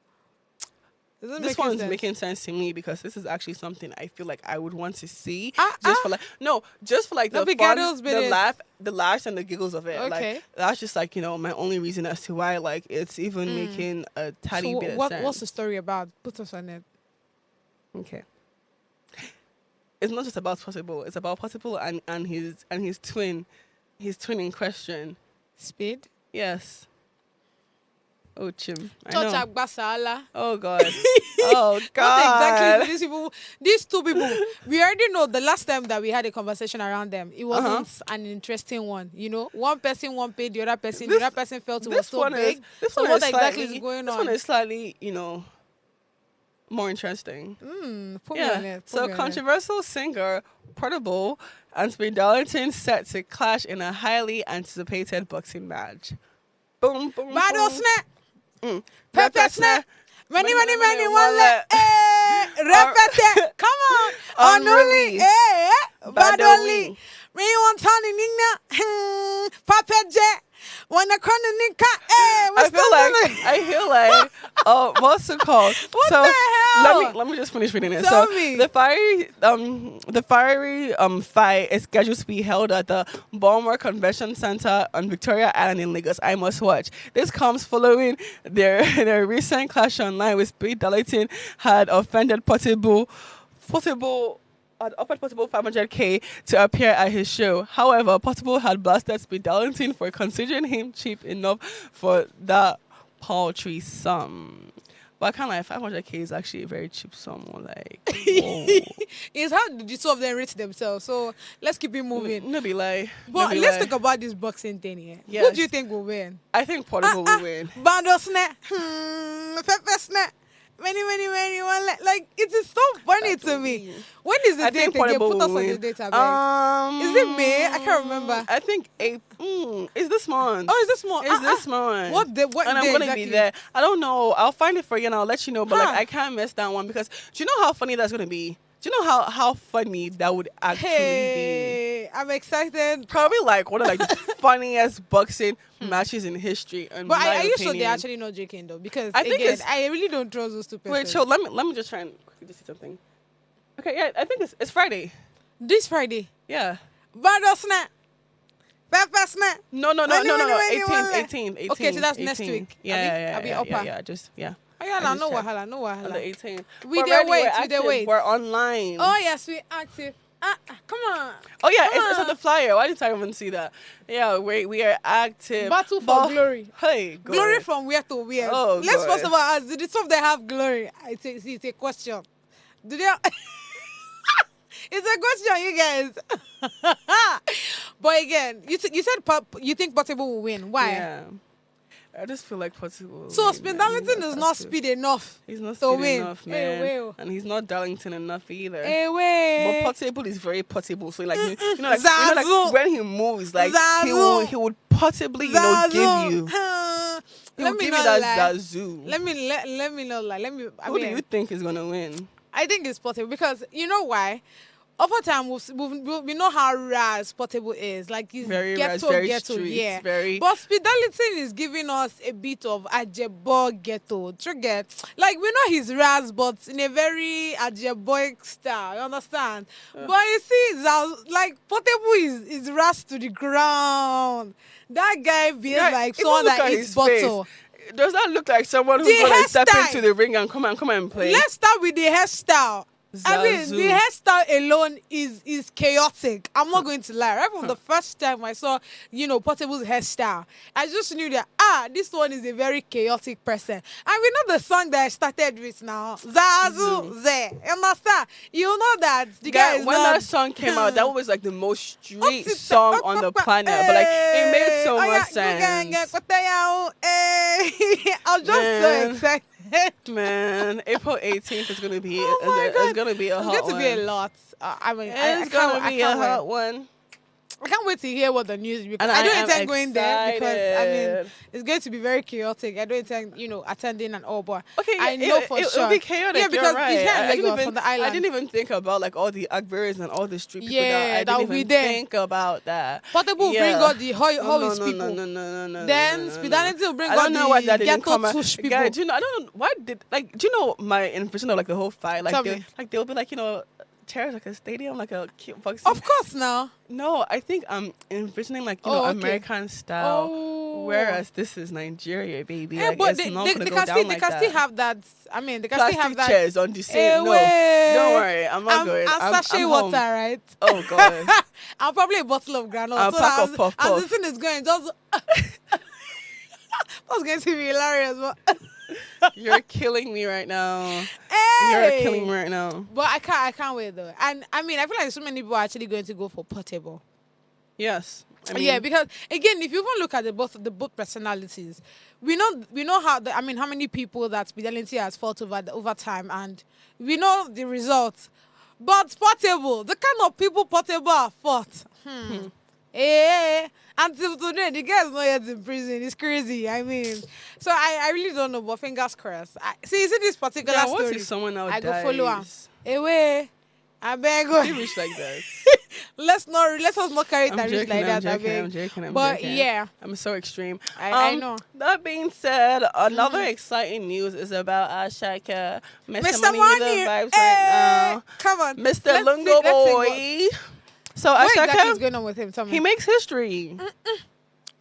This one's making sense to me because this is actually something I feel like I would want to see just for like the fun, the laughs and the giggles of it. Okay. Like that's just like, my only reason as to why like it's even making a tiny bit of sense. What's the story about? Put us on it. Okay. It's not just about Possible. It's about Possible and his twin in question. Speed? Yes. Oh, Chim. I Touch know. Agbasala. Oh, God. Oh, God. Not exactly these two people. We already know the last time that we had a conversation around them, it wasn't an interesting one. One person won't pay the other person. The other person felt it was so big. So what exactly is going on? This one is slightly, more interesting. So controversial singer Portable and Speed Darlington set to clash in a highly anticipated boxing match. Boom, boom, Battle boom. snap. Pepper snap. Many, one leg. Repete. Come on. Only. Badoli. Me want Tony Nina. Papeje. When I feel like what's it called? What the hell? Let me just finish reading it. Tell me. The fiery fight is scheduled to be held at the Balmer Convention Center on Victoria Island in Lagos. I must watch. This comes following their recent clash online with Speed Darlington had offended Portable had offered Portable 500K to appear at his show. However, Portable had blasted Speed Darlington for considering him cheap enough for that paltry sum. But I can't lie, 500K is actually a very cheap sum. Like, whoa. It's how the two of them rate themselves. So let's keep it moving. No be lie. But let's talk about this boxing thing here. Yes. Who do you think will win? I think Portable will win. Bando snap. Pepper snap. Many, one like it is so funny to me. When is the date again? Put us on the date, is it May? I can't remember. I think April. Is this month? Oh, is this month? Is this month? What and I'm day gonna exactly? be there. I don't know. I'll find it for you and I'll let you know. But like, I can't miss that one because do you know how funny that's gonna be? Do you know how funny that would actually be? I'm excited. Probably like one of like the funniest boxing matches in history. But are you sure they're actually not joking though? Because I really don't trust those two persons. Wait, so let me just try and quickly see something. Okay, yeah, I think it's Friday. This Friday? Yeah. Bando snap. Pepper snap. No. 18. Okay, so that's next week. Yeah. Yeah. Oh, yeah, no wahala. On the 18th. We there wait. We're online. Oh, yes, we active. Come on. Oh, yeah, it's on the flyer. Why didn't I even see that? Yeah, we are active. Battle for glory. Hey, glory from where to where? Oh, let's first of all ask, do the top they have glory? It's a question. Do they It's a question, you guys. But again, you said you think Portable will win. Why? Yeah. I just feel like Portable. So Speed Darlington is not speed enough. He's not speed enough, man. Hey, and he's not Darlington enough either. Hey, but Portable is very Portable. So like like when he moves, like he would possibly give you. He'll give you that Zazu. Let me not lie. Who do you think is gonna win? I think it's Portable because you know why? Over time, we know how Raz Portable is. Like, he's very ghetto, streets, yeah. Very. But Speed Darlington is giving us a bit of Ajebo ghetto. Like, we know he's Raz, but in a very Ajeboic style. You understand? But you see, like, Portable is Raz to the ground. That guy behaves like someone that eats bottle. Does that look like someone who's going to step into the ring and come and play? Let's start with the hairstyle. I mean, Zazu. the hairstyle alone is chaotic. I'm not going to lie. Right from the first time I saw, Portable's hairstyle, I just knew that this one is a very chaotic person. And we know the song that I started with now, Zazu Ze. You understand? You know that the guy is when not. that song came out, that was like the most street song on the planet. But like, it made so much sense. I'm just so excited. Man, April 18th is gonna be Oh my it's gonna be a It's hot going to one. be a lot. I mean, It's gonna be a hot one. I can't wait to hear what the news because And I I don't am intend going there because I mean excited. it's going to be very chaotic. I don't intend attending and all, but Okay, I know for sure it'll be chaotic. Yeah, because you're right. it's here in I didn't Lagos even, on the island. I didn't even think about like all the Agberis and all the street people. Yeah, I that will didn't be even there. think about that. Portable will bring out the how is people. No. Then Spidanity will bring I out don't know why the that didn't ghetto come out. tush people. Guys, do you know? I don't know why did like. Do you know my impression of like the whole fight? Like Tell me. they'll be like chairs like a stadium, like a cute boxing. Of course, now. No, I think I'm envisioning like Okay. American style, Oh. whereas this is Nigeria, baby. Yeah, Like, but it's they, not they, gonna they go can down still like they can that. still have that. I mean, they can Plastic still have that. chairs on the same. No, Away. don't worry, I'm not going. I'm sachet I'm water, home. right? Oh God. I'm probably a bottle of granola. A So pack as, of puff as puff. the thing is going, just that's going to be hilarious. But You're killing me right now. hey! You're killing me right now. But I can't wait though. And I mean, I feel like so many people are actually going to go for Portable. Yes. I mean, Yeah, because again, if you even look at the both personalities, we know how how many people that Fidelity has fought over time, and we know the results. But Portable, the kind of people Portable have fought. Until today, the guy is not yet in prison. It's crazy. I mean, so I really don't know, but fingers crossed. See this particular yeah, what story? if someone now I dies? go follow him. Away. I beg You you. wish like that. Let us not carry it I'm and reach joking, like I'm that. I joking, beg. I'm joking, But joking. yeah, I'm so extreme. I know. That being said, another exciting news is about Ashaka. Mr. Money with the Money, vibes hey, right come on, now. Mr. Let's see Lungo Boy. So what exactly is Ashaka, going on with him? Tell me. he makes history.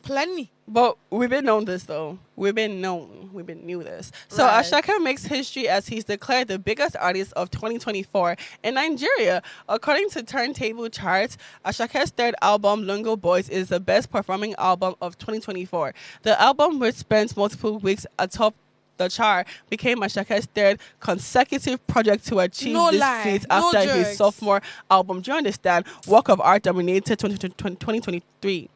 Plenty. But we've been known this though. We've been knew this. So Right. Ashaka makes history as he's declared the biggest artist of 2024 in Nigeria. According to Turntable Charts, Ashaka's third album, Lungo Boys, is the best performing album of 2024. The album, which spent multiple weeks atop the chart, became Ashaka's third consecutive project to achieve No this lie, feat no after his jokes. sophomore album. Do you understand? Work of Art dominated 2023.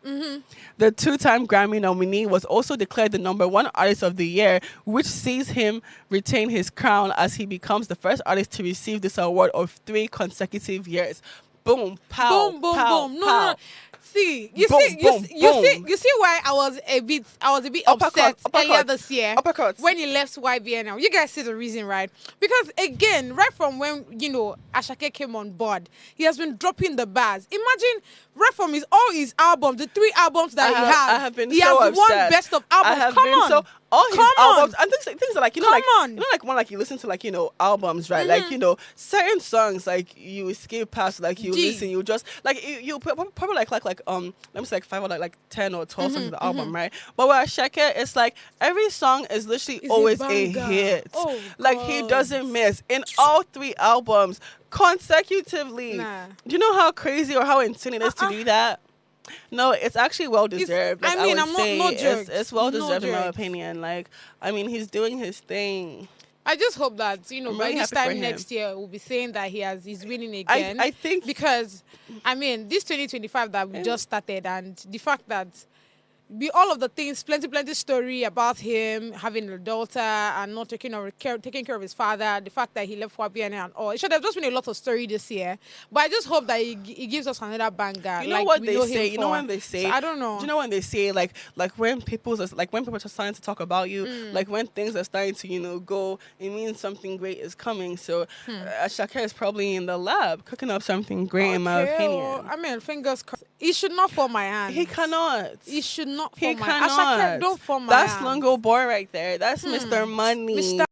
The two-time Grammy nominee was also declared the #1 artist of the year, which sees him retain his crown as he becomes the first artist to receive this award of 3 consecutive years. Boom, pow, Boom, boom, pow, boom. No, pow. no. See, you Boom, see, boom, boom. you see why I was a bit Uppercut, upset earlier uppercut, this year uppercut. when he left YBNL. You guys see the reason, right? Because again, right from when Ashake came on board, he has been dropping the bars. Imagine right from all his albums, the 3 albums that he has. I have been he so has won upset. best of albums. I have Come been on. so all his Come albums on. and things are like Come on. like when like you listen to like albums, right? Like certain songs like you skip past, like you Gee. listen, you just like you probably like let me say like 5 or like 10 or 12 songs of the album, right? But with Ashake, it's like every song is literally It's a always a banger. hit. Oh, like he God. doesn't miss in all 3 albums consecutively. Nah. Do you know how crazy or how insane it is to do that? No, it's actually well deserved. I mean, would I'm not- say no it's jokes. well No deserved in my jokes. opinion. Like, I mean, he's doing his thing. I just hope that I'm by really this happy for time him. next year we'll be saying that he's winning again. I think because I mean this 2025 that we just started, and the fact that all of the things, plenty story about him having a daughter and not taking care of his father, the fact that he left YBN and all. It should have just been a lot of story this year. But I just hope that he gives us another banger. you know like what we they know say. him You know for. when they say. So I don't know. Do you know when they say like when people are starting to talk about you, like when things are starting to go, it means something great is coming. So Ashaka is probably in the lab cooking up something great, in my Okay, opinion. I mean, fingers crossed. He should not fall my hand. He cannot. He should not He fall my cannot. Ashake, don't fall my That's hand. Lungo Boy right there. That's Mr. Money. Mr.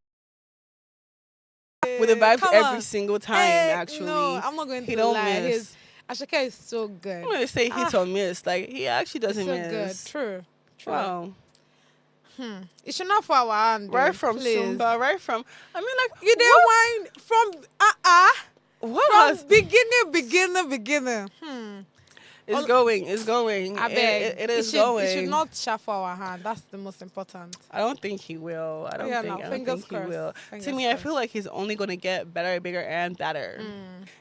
With the vibes Come every on. single time, actually. No, I'm not going He to don't lie. miss. Ashake is so good. I'm going to say hit or miss. Like, he actually doesn't so miss. good. True. Wow. It should not fall our hand. Right though, from please. Zumba, right from... I mean, like... You did what? wine from What From has beginner. It's going. It's going. I beg. It is should, going. It should not shuffle our hand. That's the most important. I don't think he will. I don't Yeah, think. no, I don't fingers think he crossed. will. Fingers To me, I crossed. feel like he's only going to get better, bigger, and better.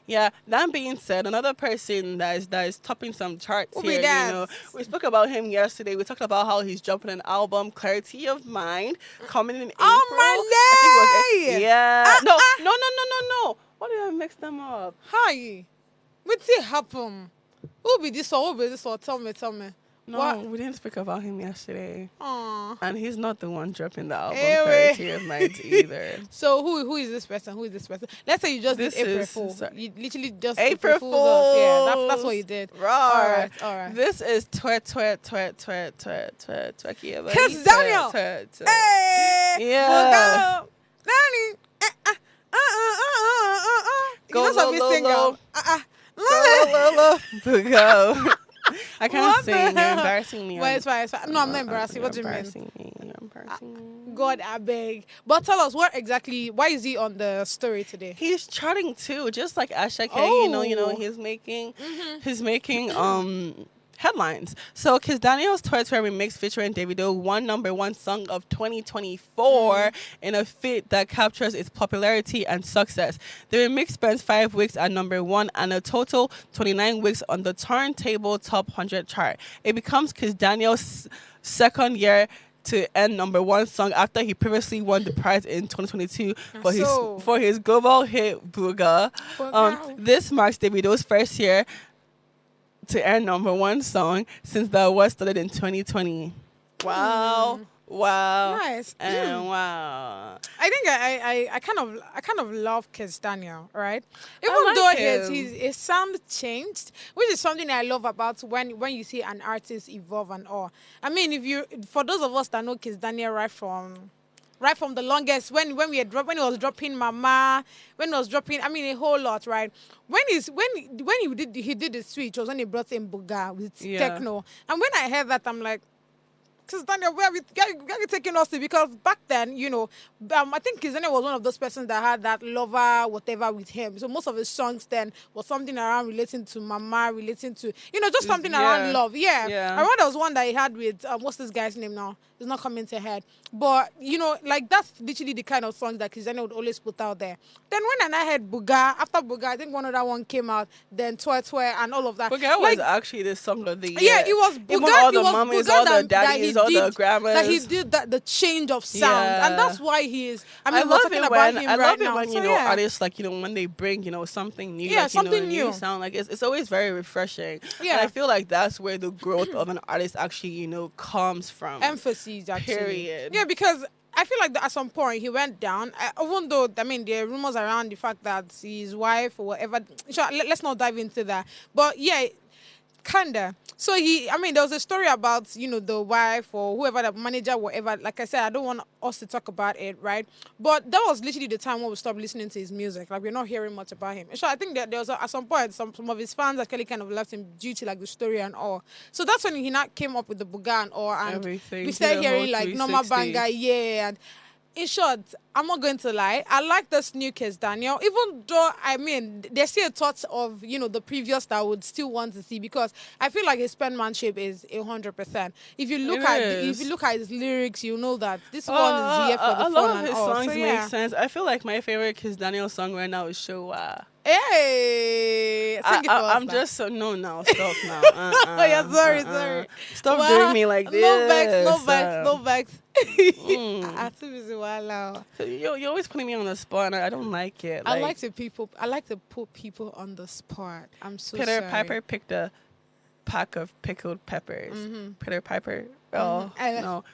Yeah. That being said, another person that is topping some charts Who be here. that? You know, we spoke about him yesterday. We talked about how he's dropping an album, Clarity of Mind, coming in April. Oh, my day! Yeah. No. Why did I mix them up? Hi. What's it happen? Who be this or who be this or? Tell me. No, What? we didn't speak about him yesterday. Aw. And he's not the one dropping the album Hey, Clarity of Mind either. So who is this person? Who is this person? Let's say you just This did April is- Fool. sorry. You literally just April Fooled us. Yeah, that's Fools. what you did. Right. All right. This is Twerky Kiss Daniel. Hey. Yeah. Nani. Go You know some low, sing low, girl. Go. I can't What the sing. You're hell? embarrassing me. Well, it's fine. No, I'm not embarrassing. What do you mean? You're embarrassing me. God, I beg. But tell us why is he on the story today? He's charting too, just like Asha K. Oh. You know, he's making headlines. So Kiss Daniel's Toy remix featuring Davido won #1 song of 2024 in a feat that captures its popularity and success. The remix spends 5 weeks at #1 and a total 29 weeks on the Turntable Top 100 chart. It becomes Kiss Daniel's second year to end #1 song after he previously won the prize in 2022 for his global hit Booga. This marks Davido's first year to earn #1 song since the award started in 2020. Wow. Nice. And wow. I think I kind of love Kiss Daniel, right? Even like though him. his sound changed, which is something I love about when you see an artist evolve and all. I mean, for those of us that know Kiss Daniel right from the longest when he was dropping Mama, when he was dropping a whole lot, right? When he did the switch was when he brought in Buga with techno. And when I heard that, I'm like, Kiss Daniel, where are you taking us to? Because back then, I think Kiss Daniel was one of those persons that had that lover, whatever with him. So most of his songs then was something around relating to Mama, relating to, just something around love. Yeah. I remember there was one that he had with, what's this guy's name now? It's not coming to head. But, that's literally the kind of songs that Kiss Daniel would always put out there. Then when I heard Buga, after Buga, I think one other one came out, then Twerk and all of that. Buga was actually the song of the year. Yeah, it was Buga. Even all the it was mummies, Buga all the that daddies, all the grandmas. That he did the change of sound. Yeah. And that's why he is. I we're love talking it about when him right now. when So, artists when they bring something new, Yeah, something a new. new sound, it's always very refreshing. Yeah. And I feel like that's where the growth of an artist actually comes from. Emphasis, actually. Period. Yeah, because I feel like at some point he went down. Even though, there are rumors around the fact that his wife or whatever. Sure, let's not dive into that. But yeah, kinda. So there was a story about, the wife or whoever, the manager, whatever. Like I said, I don't want us to talk about it, right? But that was literally the time when we stopped listening to his music. Like, we're not hearing much about him. So I think that there was, at some point, some of his fans actually kind of left him due to, the story and all. So that's when he not came up with the Buga and all. And everything. we started The whole hearing, normal 360. banger, yeah. And in short, I'm not going to lie. I like this new Kiss Daniel, even though there's still a touch of the previous that I would still want to see, because I feel like his penmanship is 100%. If you look at his lyrics, you know that this one is here for the fun a lot of and his all. songs So, make yeah. sense. I feel like my favorite Kiss Daniel song right now is Showa. Hey, sing it for us I'm now. just stop now. Oh yeah, sorry. Stop Wow. doing me like this. No vex. I'm too busy. Wow. You're always putting me on the spot, and I don't like it. I like to put people on the spot. I'm so Peter sorry. Piper picked a pack of pickled peppers. Peter Piper. Oh no,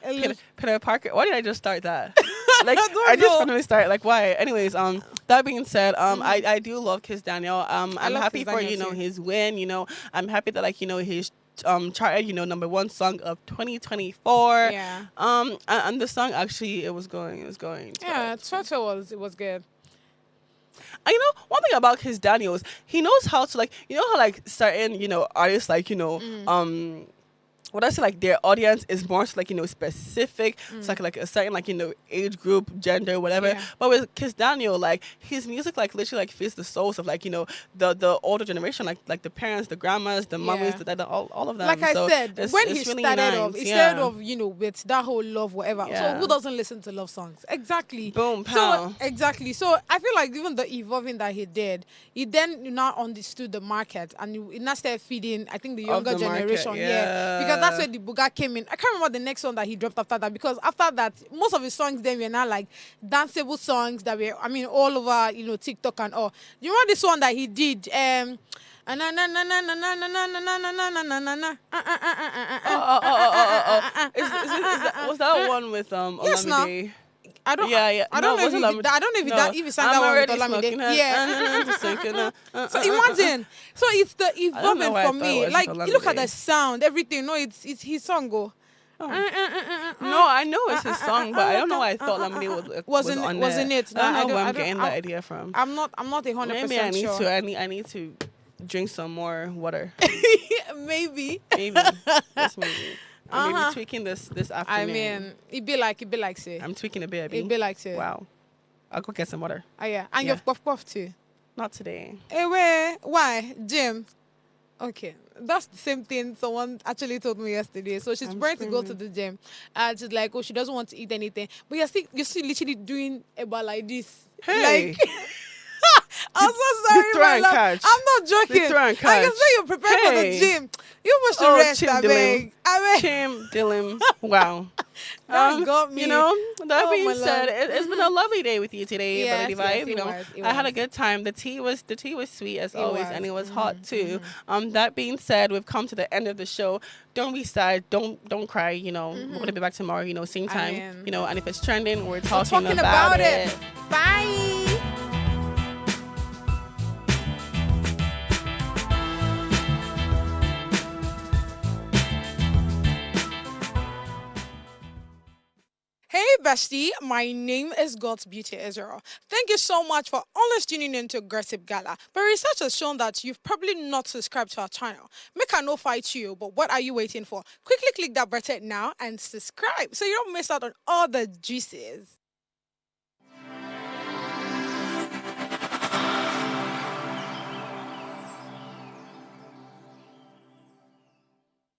Peter Parker. Why did I just start that? I just randomly start. Why? Anyways, that being said, I do love Kiss Daniel. I'm love happy Kiss for Daniel too. his win. I'm happy that he's charted #1 song of 2024. Yeah. And the song actually it was going. Yeah, Twerk was good. And one thing about Kiss Daniels, he knows how to how certain artists what I say, like their audience is more so like specific. It's like a certain like age group, gender, whatever. Yeah. But with Kiss Daniel, like his music like literally like fits the souls of like the older generation, like the parents, the grandmas, the mummies, Yeah. all of them. Like I So said, when he it's really started nice. off, he Yeah. started off, with that whole love, whatever. Yeah. So who doesn't listen to love songs? Exactly. Boom, So pow. exactly. So I feel like even the evolving that he did, he then now understood the market and he now started feeding, I think, the younger the market, generation. yeah. Because that's where the Buga came in. I can't remember the next one that he dropped after that, because after that, most of his songs then were now like danceable songs that were, I mean, all over, TikTok and all. You know this one that he did? Was that one with Yes, no. Olamide? I don't. Yeah. I don't No, know if was he, it I don't know if he, no. that, if he sang I'm that one with already smoking Olamide. her. Yeah. Just smoking her. So imagine. So it's the don't know evolving why I for thought it me. was Like Olamide. you look at the sound, everything. No, it's his song. Go. No, I know it's his song, but I don't know why I thought Lamine was on there. Wasn't it? No, I don't know where I I'm don't- getting that idea from. I'm not 100% Maybe I need sure. to. I need to drink some more water. Maybe. Maybe. Just maybe. I'm maybe tweaking this afternoon. I mean, it'd be like say. I'm tweaking a bit. It'd be like say. Wow. I'll go get some water. Oh yeah, and Yeah. you've puff too. Not today. Hey, where? Why? Gym. Okay, that's the same thing someone actually told me yesterday. So she's ready to go to the gym, and she's like, "Oh, she doesn't want to eat anything." But you're still literally doing about like this. Hey. Like, I'm so sorry, Throw my and love. catch. I'm not joking. Throw and I can catch. say you're prepared for the Hey. gym. You must Oh, rest, Chim I Dilim. beg. I beg. Chim Dilim. Wow. That got me. That Oh, being my said, love. it's been a lovely day with you today, Yes, Melody yes, Vibe. it You know, was, it I had a was. good time. The tea was sweet as always, was. and it was hot too. That being said, we've come to the end of the show. Don't be sad. Don't cry. We're gonna be back tomorrow. Same time. mean, And if it's trending, we're We're talking, talking about it. it. Bye. Hey bestie, my name is God's Beauty Israel. Thank you so much for always tuning in to Gossip Gala. But research has shown that you've probably not subscribed to our channel. Make a no fight you, but what are you waiting for? Quickly click that button now and subscribe so you don't miss out on all the juices.